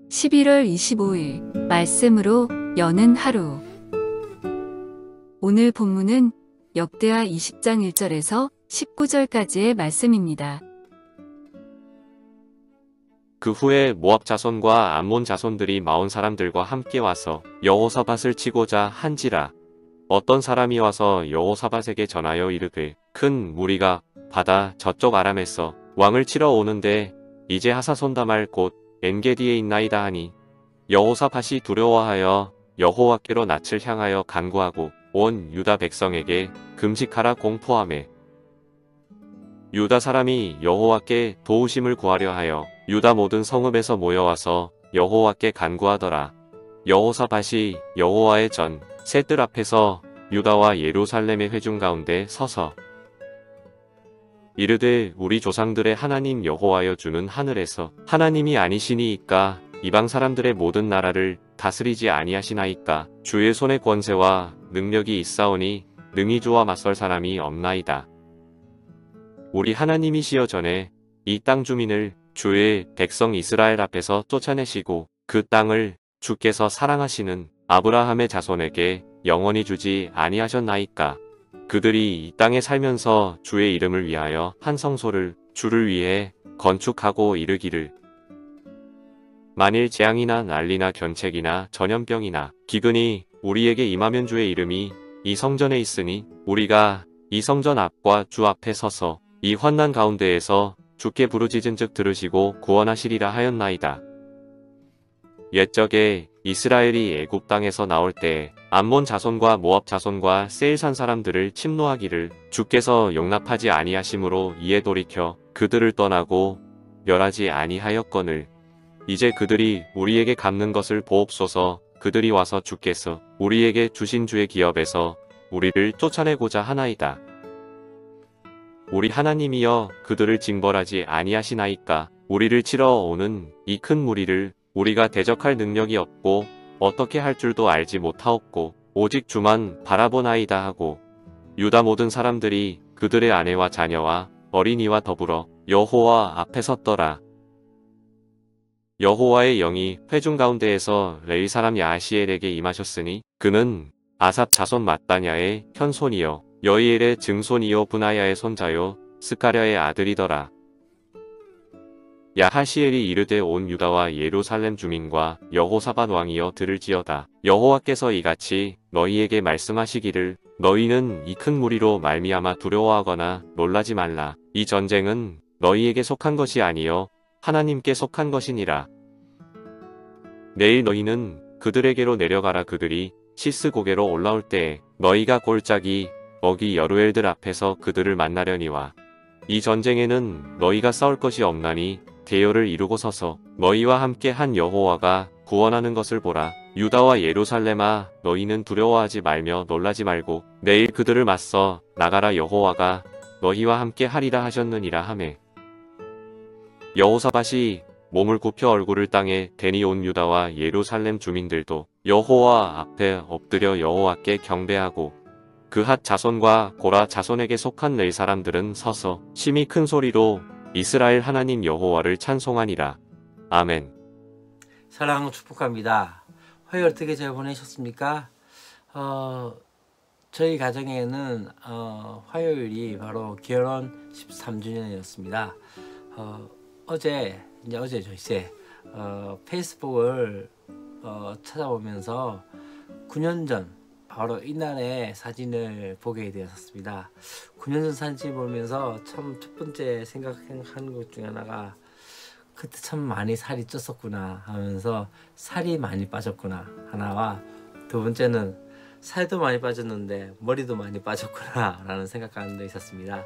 11월 25일 말씀으로 여는 하루. 오늘 본문은 역대하 20장 1절에서 19절까지의 말씀입니다. 그 후에 모압 자손과 암몬 자손들이 마온 사람들과 함께 와서 여호사밧을 치고자 한지라. 어떤 사람이 와서 여호사밧에게 전하여 이르되 큰 무리가 바다 저쪽 아람에서 왕을 치러 오는데 이제 하사손다말 곧 엔게디에 있나이다 하니 여호사밧이 두려워하여 여호와께로 낯을 향하여 간구하고 온 유다 백성에게 금식하라 공포하매 유다 사람이 여호와께 도우심을 구하려 하여 유다 모든 성읍에서 모여와서 여호와께 간구하더라. 여호사밧이 여호와의 전 셋들 앞에서 유다와 예루살렘의 회중 가운데 서서 이르되 우리 조상들의 하나님 여호와여 주는 하늘에서 하나님이 아니시니이까 이방 사람들의 모든 나라를 다스리지 아니하시나이까 주의 손의 권세와 능력이 있사오니 능히 주와 맞설 사람이 없나이다. 우리 하나님이시여 전에 이 땅 주민을 주의 백성 이스라엘 앞에서 쫓아내시고 그 땅을 주께서 사랑하시는 아브라함의 자손에게 영원히 주지 아니하셨나이까. 그들이 이 땅에 살면서 주의 이름을 위하여 한 성소를 주를 위해 건축하고 이르기를 만일 재앙이나 난리나 견책이나 전염병이나 기근이 우리에게 임하면 주의 이름이 이 성전에 있으니 우리가 이 성전 앞과 주 앞에 서서 이 환난 가운데에서 주께 부르짖은즉 들으시고 구원하시리라 하였나이다. 옛적에 이스라엘이 애굽 땅에서 나올 때에 암몬 자손과 모압 자손과 세일산 사람들을 침노하기를 주께서 용납하지 아니하심으로 이에 돌이켜 그들을 떠나고 멸하지 아니하였거늘 이제 그들이 우리에게 갚는 것을 보옵소서. 그들이 와서 주께서 우리에게 주신 주의 기업에서 우리를 쫓아내고자 하나이다. 우리 하나님이여 그들을 징벌하지 아니하시나이까. 우리를 치러 오는 이 큰 무리를 우리가 대적할 능력이 없고 어떻게 할 줄도 알지 못하옵고 오직 주만 바라보나이다 하고 유다 모든 사람들이 그들의 아내와 자녀와 어린이와 더불어 여호와 앞에 섰더라. 여호와의 영이 회중 가운데에서 레위 사람 야하시엘에게 임하셨으니 그는 아삽 자손 mat다냐의 현손이요 여이엘의 증손이요 브나야의 손자요 스가랴의 아들이더라. 야하시엘이 이르되 온 유다와 예루살렘 주민과 여호사밧 왕이여 들을지어다. 여호와께서 이같이 너희에게 말씀하시기를 너희는 이 큰 무리로 말미암아 두려워하거나 놀라지 말라. 이 전쟁은 너희에게 속한 것이 아니요 하나님께 속한 것이니라. 내일 너희는 그들에게로 내려가라. 그들이 시스 고개로 올라올 때에 너희가 골짜기 어기 여루엘들 앞에서 그들을 만나려니와 이 전쟁에는 너희가 싸울 것이 없나니 대열을 이루고 서서 너희와 함께 한 여호와가 구원하는 것을 보라. 유다와 예루살렘아 너희는 두려워하지 말며 놀라지 말고 내일 그들을 맞서 나가라. 여호와가 너희와 함께 하리라 하셨느니라 하매 여호사밧이 몸을 굽혀 얼굴을 땅에 대니 온 유다와 예루살렘 주민들도 여호와 앞에 엎드려 여호와께 경배하고 그핫 자손과 고라 자손에게 속한 레위 사람들은 서서 심히 큰 소리로 이스라엘 하나님 여호와를 찬송하니라. 아멘. 사랑 축복합니다. 화요일 어떻게 잘 보내셨습니까? 저희 가정에는 화요일이 바로 결혼 13주년이었습니다. 어제죠 이제 페이스북을 찾아보면서 9년 전 바로 이날의 사진을 보게 되었습니다. 9년 전 사진 보면서 참 첫 번째 생각하는 것 중에 하나가 그때 참 많이 살이 쪘었구나 하면서 살이 많이 빠졌구나 하나와 두 번째는 살도 많이 빠졌는데 머리도 많이 빠졌구나 라는 생각하는 데 있었습니다.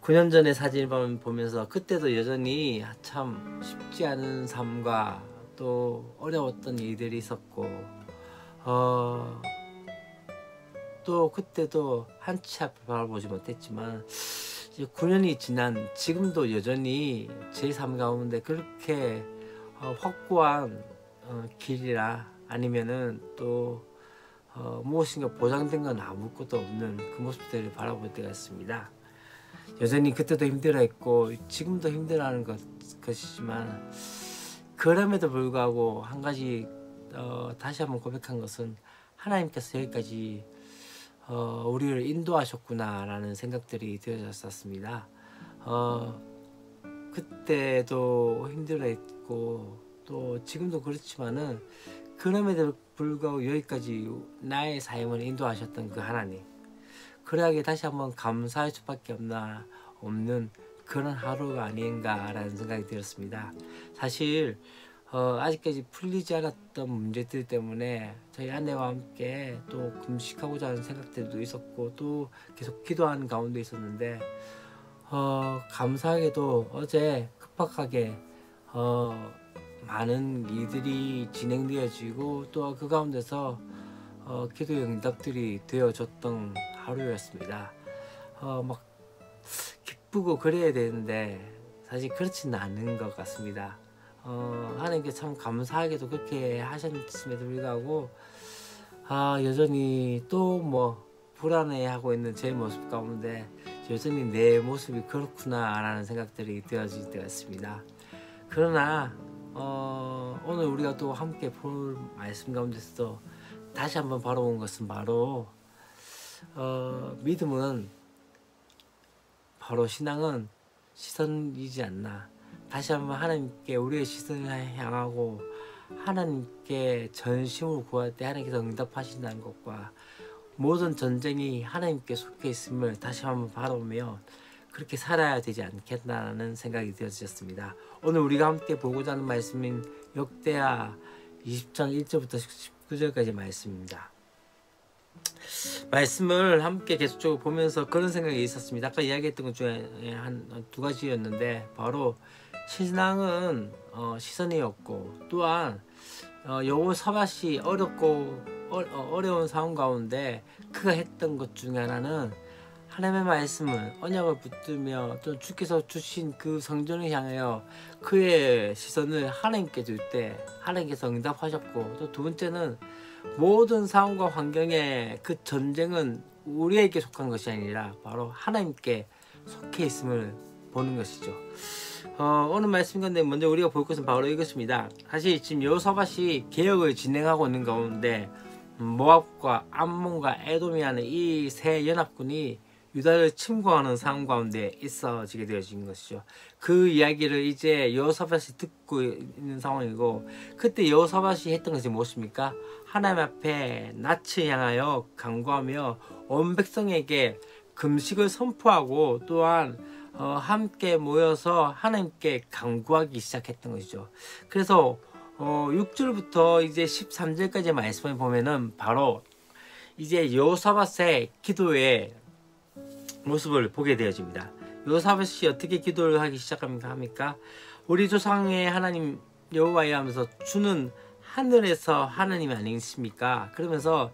9년 전의 사진을 보면서 그때도 여전히 참 쉽지 않은 삶과 또 어려웠던 일들이 있었고 또 그때도 한치 앞을 바라보지 못했지만 이제 9년이 지난 지금도 여전히 제 삶 가운데 그렇게 확고한 길이라 아니면은 또 무엇인가 보장된 건 아무것도 없는 그 모습들을 바라볼 때가 있습니다. 여전히 그때도 힘들어했고 지금도 힘들어하는 것이지만 그럼에도 불구하고 한 가지 다시 한번 고백한 것은 하나님께서 여기까지 우리를 인도하셨구나 라는 생각들이 되어졌었습니다. 그때도 힘들어했고 또 지금도 그렇지만은 그럼에도 불구하고 여기까지 나의 삶을 인도하셨던 그 하나님, 그러하게 다시 한번 감사할 수밖에 없는 그런 하루가 아닌가라는 생각이 들었습니다. 사실 아직까지 풀리지 않았던 문제들 때문에 저희 아내와 함께 또 금식하고자 하는 생각들도 있었고 또 계속 기도하는 가운데 있었는데 감사하게도 어제 급박하게 많은 일들이 진행되어지고 또 그 가운데서 기도의 응답들이 되어졌던 하루였습니다. 막 기쁘고 그래야 되는데 사실 그렇지는 않은 것 같습니다. 하나님께 참 감사하게도 그렇게 하셨음에도 불구하고 여전히 또 뭐 불안해하고 있는 제 모습 가운데 여전히 내 모습이 그렇구나 라는 생각들이 되어질 때가 있습니다. 그러나 오늘 우리가 또 함께 볼 말씀 가운데서 다시 한번 바라본 것은 바로 믿음은 바로 신앙은 시선이지 않나. 다시 한번 하나님께 우리의 시선을 향하고 하나님께 전심으로 구할 때 하나님께서 응답하신다는 것과 모든 전쟁이 하나님께 속해 있음을 다시 한번 바라보며 그렇게 살아야 되지 않겠나라는 생각이 되어졌습니다. 오늘 우리가 함께 보고자 하는 말씀인 역대하 20장 1절부터 19절까지 말씀입니다. 말씀을 함께 계속적으로 보면서 그런 생각이 있었습니다. 아까 이야기했던 것 중에 한 두 가지였는데 바로 신앙은 시선이었고 또한 여호사밧이 어려운 상황 가운데 그가 했던 것 중에 하나는 하나님의 말씀을 언약을 붙들며 또 주께서 주신 그 성전을 향하여 그의 시선을 하나님께 둘 때 하나님께서 응답하셨고 또 두 번째는 모든 상황과 환경의 그 전쟁은 우리에게 속한 것이 아니라 바로 하나님께 속해 있음을 보는 것이죠. 오늘 말씀 가운데 먼저 우리가 볼 것은 바로 이것입니다. 사실 지금 여호사밧이 개혁을 진행하고 있는 가운데 모압과 암몬과 에돔이라는 이 세 연합군이 유다를 침공하는 상황 가운데 있어지게 되어진 것이죠. 그 이야기를 이제 여호사밧이 듣고 있는 상황이고 그때 여호사밧이 했던 것이 무엇입니까? 하나님 앞에 낯을 향하여 간구하며 온 백성에게 금식을 선포하고 또한 함께 모여서 하나님께 간구하기 시작했던 것이죠. 그래서 6절부터 이제 13절까지 말씀을 보면은 바로 이제 여호사밧의 기도의 모습을 보게 되어집니다. 여호사밧이 어떻게 기도를 하기 시작합니까? 우리 조상의 하나님 여호와여 하면서 주는 하늘에서 하나님이 아니십니까? 그러면서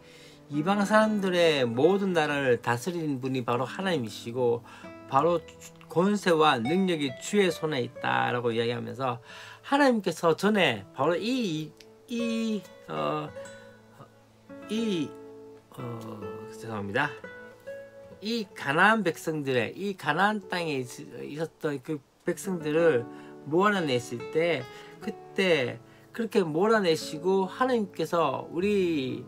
이방 사람들의 모든 나라를 다스리는 분이 바로 하나님이시고 바로 권세와 능력이 주의 손에 있다라고 이야기하면서 하나님께서 전에 바로 죄송합니다. 이 가나안 백성들의 이 가나안 땅에 있었던 그 백성들을 몰아냈을 때 그때 그렇게 몰아내시고 하나님께서 우리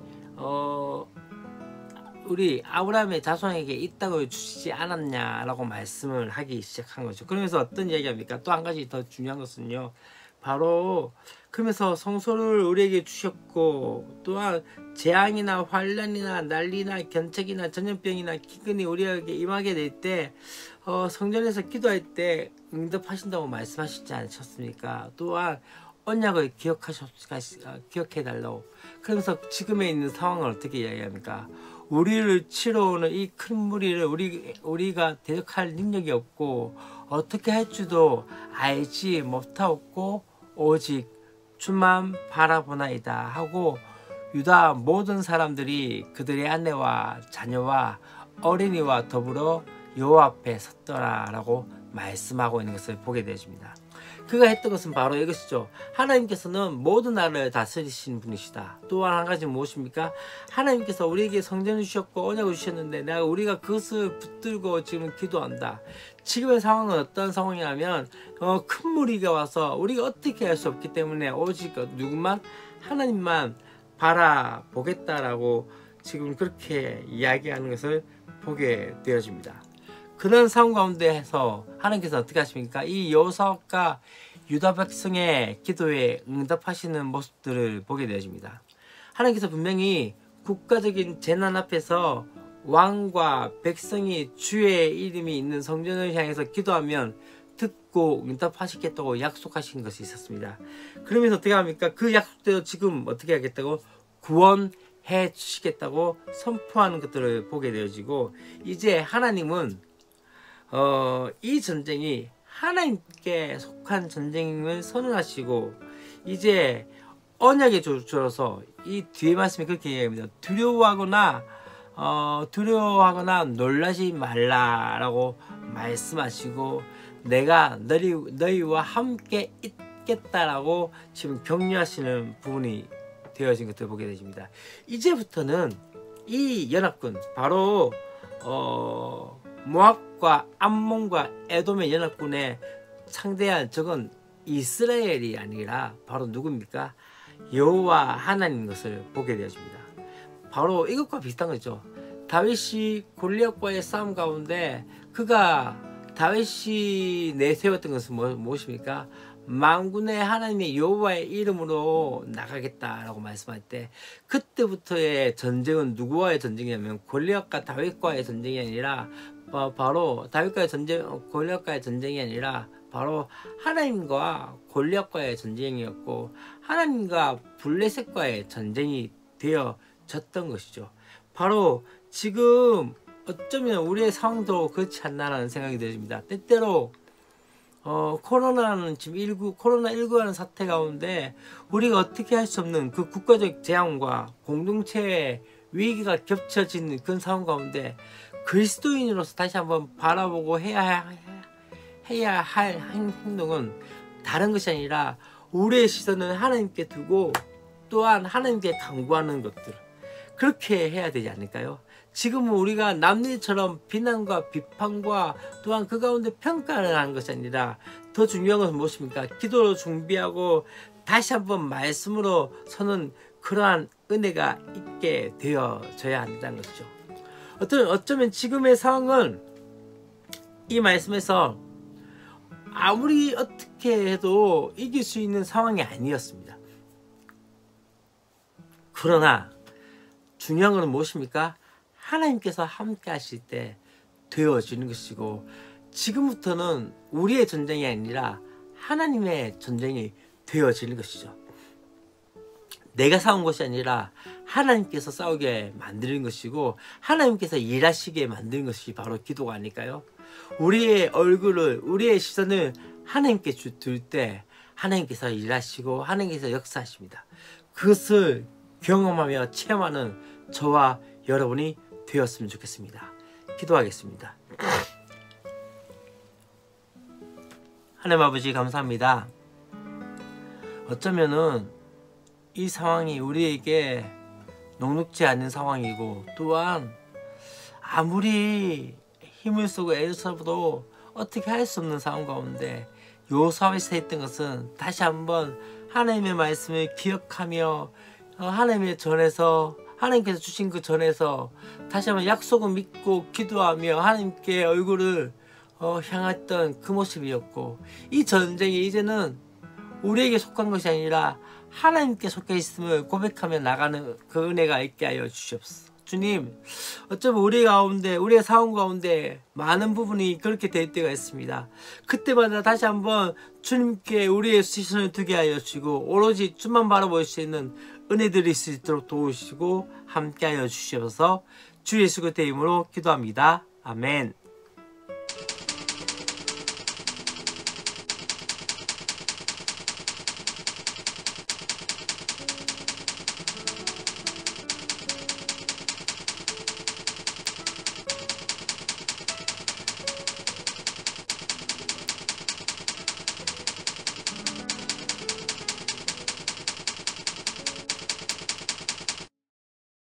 아브라함의 자손에게 이 땅을 주시지 않았냐라고 말씀을 하기 시작한 거죠. 그러면서 어떤 이야기합니까? 또 한 가지 더 중요한 것은요. 바로 그러면서 성소를 우리에게 주셨고 또한 재앙이나 환란이나 난리나 견책이나 전염병이나 기근이 우리에게 임하게 될 때 성전에서 기도할 때 응답하신다고 말씀하시지 않으셨습니까? 또한 언약을 기억해달라고. 그러면서 지금에 있는 상황을 어떻게 이야기합니까? 우리를 치러 오는 이 큰 무리를 우리가 대적할 능력이 없고 어떻게 할 줄도 알지 못하고 오직 주만 바라보나이다 하고 유다 모든 사람들이 그들의 아내와 자녀와 어린이와 더불어 여호와 앞에 섰더라 라고 말씀하고 있는 것을 보게 되어집니다. 그가 했던 것은 바로 이것이죠. 하나님께서는 모든 나라를 다스리시는 분이시다. 또한 한 가지 무엇입니까? 하나님께서 우리에게 성전을 주셨고 언약을 주셨는데 우리가 그것을 붙들고 지금 기도한다. 지금의 상황은 어떤 상황이냐면 큰 무리가 와서 우리가 어떻게 할 수 없기 때문에 오직 누구만 하나님만 바라보겠다라고 지금 그렇게 이야기하는 것을 보게 되어집니다. 그런 상황 가운데에서 하나님께서 어떻게 하십니까? 이 여호사밧과 유다 백성의 기도에 응답하시는 모습들을 보게 되어집니다. 하나님께서 분명히 국가적인 재난 앞에서 왕과 백성이 주의 이름이 있는 성전을 향해서 기도하면 듣고 응답하시겠다고 약속하신 것이 있었습니다. 그러면서 어떻게 합니까? 그 약속대로 지금 어떻게 하겠다고? 구원해 주시겠다고 선포하는 것들을 보게 되어지고, 이제 하나님은 이 전쟁이 하나님께 속한 전쟁임을 선언하시고, 이제 언약의 주로서 이 뒤에 말씀이 그렇게 얘기합니다. 두려워하거나 놀라지 말라라고 말씀하시고, 내가 너희와 함께 있겠다라고 지금 격려하시는 부분이 되어진 것들을 보게 되십니다. 이제부터는 이 연합군, 바로 모압과 암몬과 에돔의 연합군에 상대한 적은 이스라엘이 아니라 바로 누굽니까? 여호와 하나님인 것을 보게 되어집니다. 바로 이것과 비슷한 거죠. 다윗이 골리앗과의 싸움 가운데 다윗이 내세웠던 것은 무엇입니까? 만군의 하나님의 여호와의 이름으로 나가겠다라고 말씀할 때, 그때부터의 전쟁은 누구와의 전쟁이냐면 골리앗과 다윗과의 전쟁이 아니라 골리앗과의 전쟁이 아니라 바로 하나님과 골리앗과의 전쟁이었고, 하나님과 블레셋과의 전쟁이 되어졌던 것이죠. 바로 지금 어쩌면 우리의 상황도 그렇지 않나라는 생각이 들습니다. 때때로 코로나19라는 사태 가운데 우리가 어떻게 할 수 없는 그 국가적 재앙과 공동체의 위기가 겹쳐진 그런 상황 가운데 그리스도인으로서 다시 한번 바라보고 해야 할 행동은 다른 것이 아니라, 우리의 시선은 하나님께 두고 또한 하나님께 간구하는 것들, 그렇게 해야 되지 않을까요? 지금은 우리가 남일처럼 비난과 비판과 또한 그 가운데 평가를 하는 것이 아니라, 더 중요한 것은 무엇입니까? 기도로 준비하고 다시 한번 말씀으로 서는 그러한 은혜가 있게 되어져야 한다는 것이죠. 어쩌면 지금의 상황은 이 말씀에서 아무리 어떻게 해도 이길 수 있는 상황이 아니었습니다. 그러나 중요한 것은 무엇입니까? 하나님께서 함께 하실 때 되어지는 것이고, 지금부터는 우리의 전쟁이 아니라 하나님의 전쟁이 되어지는 것이죠. 내가 싸운 것이 아니라 하나님께서 싸우게 만드는 것이고, 하나님께서 일하시게 만드는 것이 바로 기도가 아닐까요? 우리의 얼굴을, 우리의 시선을 하나님께 둘 때 하나님께서 일하시고 하나님께서 역사하십니다. 그것을 경험하며 체험하는 저와 여러분이 되었으면 좋겠습니다. 기도하겠습니다. 하나님 아버지, 감사합니다. 어쩌면은 이 상황이 우리에게 녹록지 않은 상황이고, 또한 아무리 힘을 쓰고 애를 써도 어떻게 할 수 없는 상황 가운데 여호사밧에서 했던 것은 다시 한번 하나님의 말씀을 기억하며 하나님의 전에서, 하나님께서 주신 그 전에서 다시 한번 약속을 믿고 기도하며 하나님께 얼굴을 향했던 그 모습이었고, 이 전쟁이 이제는 우리에게 속한 것이 아니라 하나님께 속해 있음을 고백하며 나가는 그 은혜가 있게 하여 주시옵소서. 주님, 어쩌면 우리 가운데, 우리의 상황 가운데 많은 부분이 그렇게 될 때가 있습니다. 그때마다 다시 한번 주님께 우리의 시선을 두게 하여 주시고, 오로지 주만 바라볼 수 있는 은혜들이 있을 수 있도록 도우시고 함께 하여 주시옵소서. 주 예수 그리스도의 이름으로 기도합니다. 아멘.